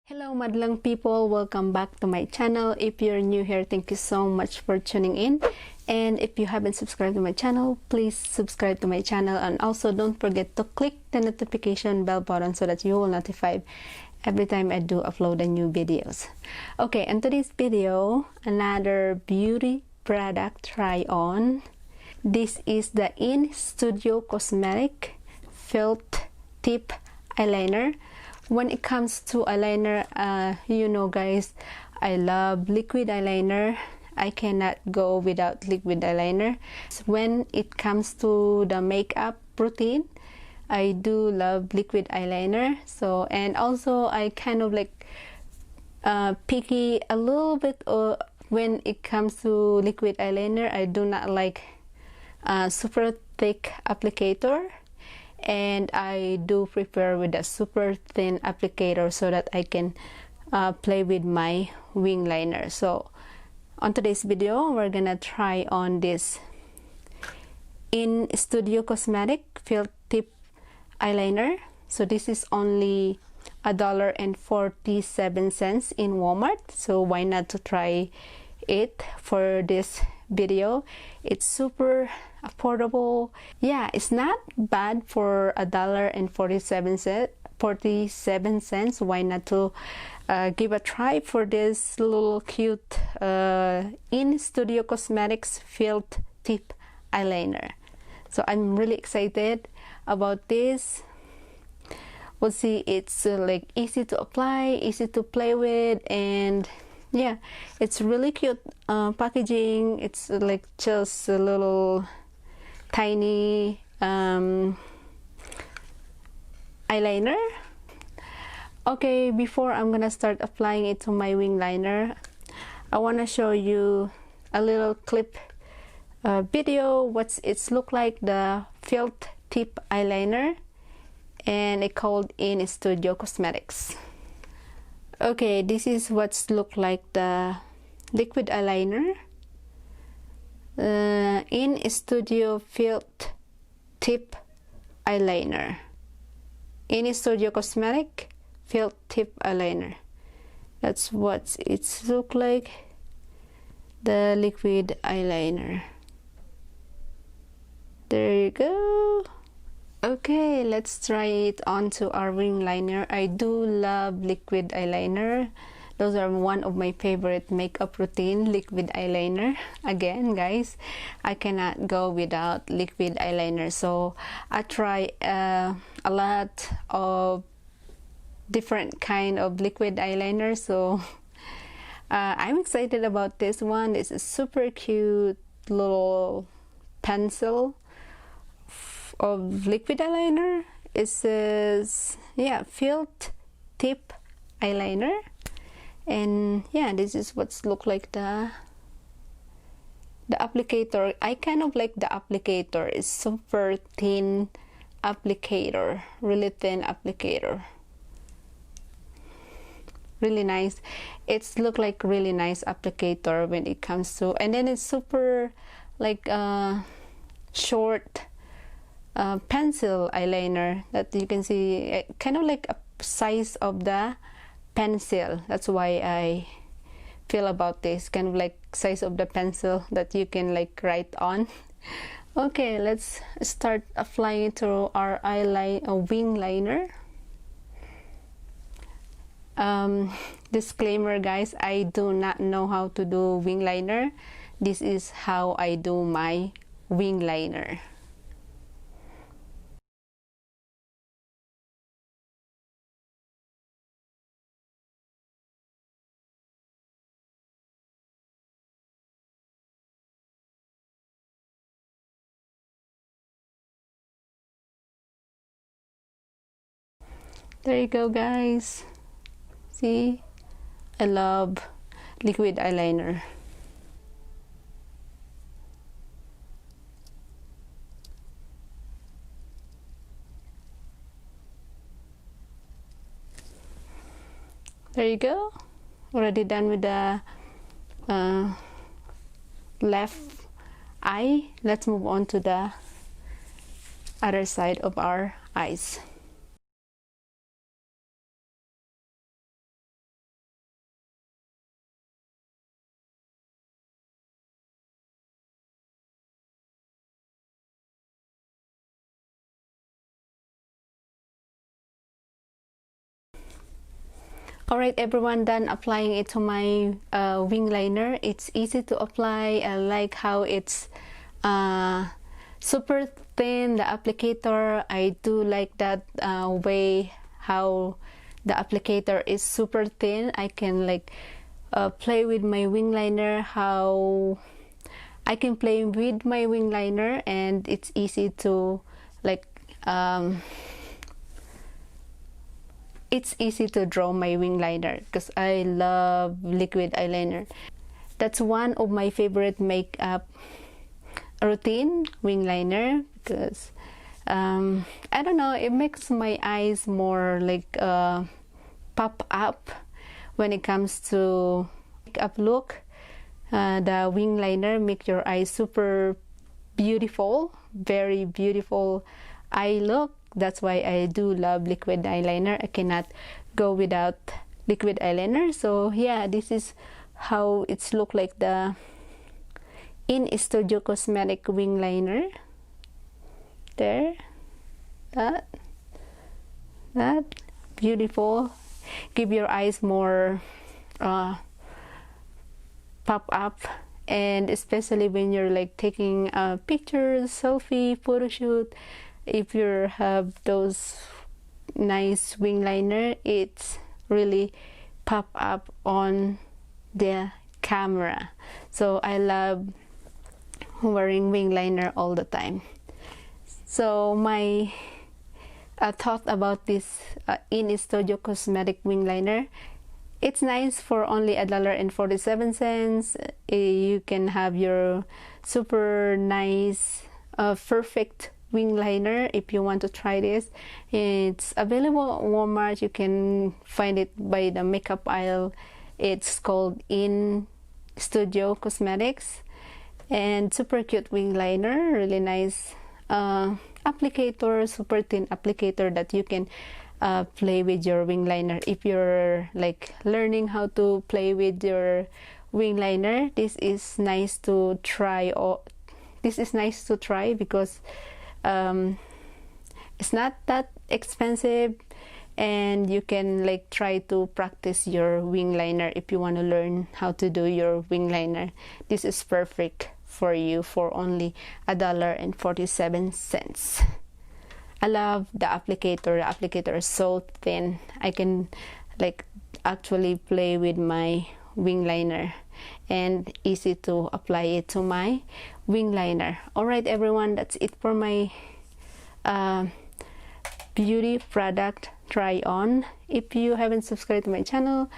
Hello madlang people, welcome back to my channel. If you're new here, thank you so much for tuning in, and if you haven't subscribed to my channel, please subscribe to my channel, and also don't forget to click the notification bell button so that you will notified every time I do upload a new videos. Okay, in today's video, another beauty product try on. This is the InStudio Cosmetic Felt Tip Eyeliner. When it comes to eyeliner, you know guys, I love liquid eyeliner. I cannot go without liquid eyeliner. When it comes to the makeup routine, I do love liquid eyeliner. So, and also I kind of like picky a little bit when it comes to liquid eyeliner. I do not like super thick applicator, and I do prefer with a super thin applicator so that I can play with my wing liner. So on today's video, we're gonna try on this InStudio Cosmetic Felt Tip Eyeliner. So this is only $1.47 in Walmart, so why not to try it for this video. It's super affordable. Yeah, it's not bad for $1.47. Why not to give a try for this little cute InStudio Cosmetics Felt Tip Eyeliner. So I'm really excited about this. We'll see, it's like easy to apply, easy to play with, and yeah, it's really cute packaging. It's like just a little tiny eyeliner. Okay, before I'm gonna start applying it to my wing liner, I want to show you a little clip video what it's look like, the felt tip eyeliner, and it called InStudio Cosmetics. Okay, this is what's look like the liquid eyeliner. InStudio Felt Tip Eyeliner. InStudio Cosmetic Felt Tip Eyeliner. That's what it's look like, the liquid eyeliner. There you go. Okay, let's try it onto our wing liner. I do love liquid eyeliner. Those are one of my favorite makeup routine, liquid eyeliner. Again, guys, I cannot go without liquid eyeliner. So I try a lot of different kind of liquid eyeliner. So I'm excited about this one. It's a super cute little pencil of liquid eyeliner. It says, yeah, felt tip eyeliner, and yeah, this is what's look like the applicator. I kind of like the applicator. It's super thin applicator, really thin applicator, really nice. It's look like really nice applicator when it comes to, and then it's super like short pencil eyeliner that you can see, kind of like a size of the pencil. That's why I feel about this, kind of like size of the pencil that you can like write on. Okay, let's start applying it to our wing liner. Disclaimer guys, I do not know how to do wing liner. This is how I do my wing liner. There you go guys. See, I love liquid eyeliner. There you go. Already done with the left eye. Let's move on to the other side of our eyes. Alright everyone, done applying it to my wing liner. It's easy to apply. I like how it's super thin, the applicator. I do like that way how the applicator is super thin. I can like play with my wing liner, how I can play with my wing liner, and it's easy to like it's easy to draw my wing liner because I love liquid eyeliner. That's one of my favorite makeup routine, wing liner, because I don't know, it makes my eyes more like pop up when it comes to makeup look. The wing liner make your eyes super beautiful, very beautiful eye look. That's why I do love liquid eyeliner. I cannot go without liquid eyeliner. So yeah, this is how it's look like, the InStudio cosmetic wing liner. There, that beautiful. Give your eyes more pop up, and especially when you're like taking pictures, selfie, photo shoot. If you have those nice wing liner, it's really pop up on the camera. So I love wearing wing liner all the time. So my thought about this InStudio cosmetic wing liner, it's nice for only $1.47. You can have your super nice perfect wing liner if you want to try this. It's available at Walmart. You can find it by the makeup aisle. It's called InStudio Cosmetics, and super cute wing liner, really nice applicator, super thin applicator that you can play with your wing liner. If you're like learning how to play with your wing liner, this is nice to try. Or this is nice to try because it's not that expensive, and you can like try to practice your wing liner if you want to learn how to do your wing liner. This is perfect for you for only $1.47. I love the applicator. The applicator is so thin. I can like actually play with my wing liner, and easy to apply it to my wing liner. Alright everyone, that's it for my beauty product try on. If you haven't subscribed to my channel,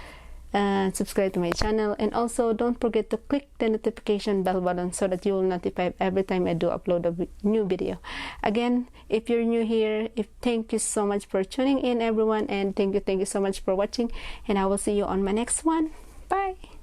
subscribe to my channel, and also don't forget to click the notification bell button so that you will notify every time I do upload a new video. Again, if you're new here, thank you so much for tuning in everyone, and thank you so much for watching, and I will see you on my next one. Bye.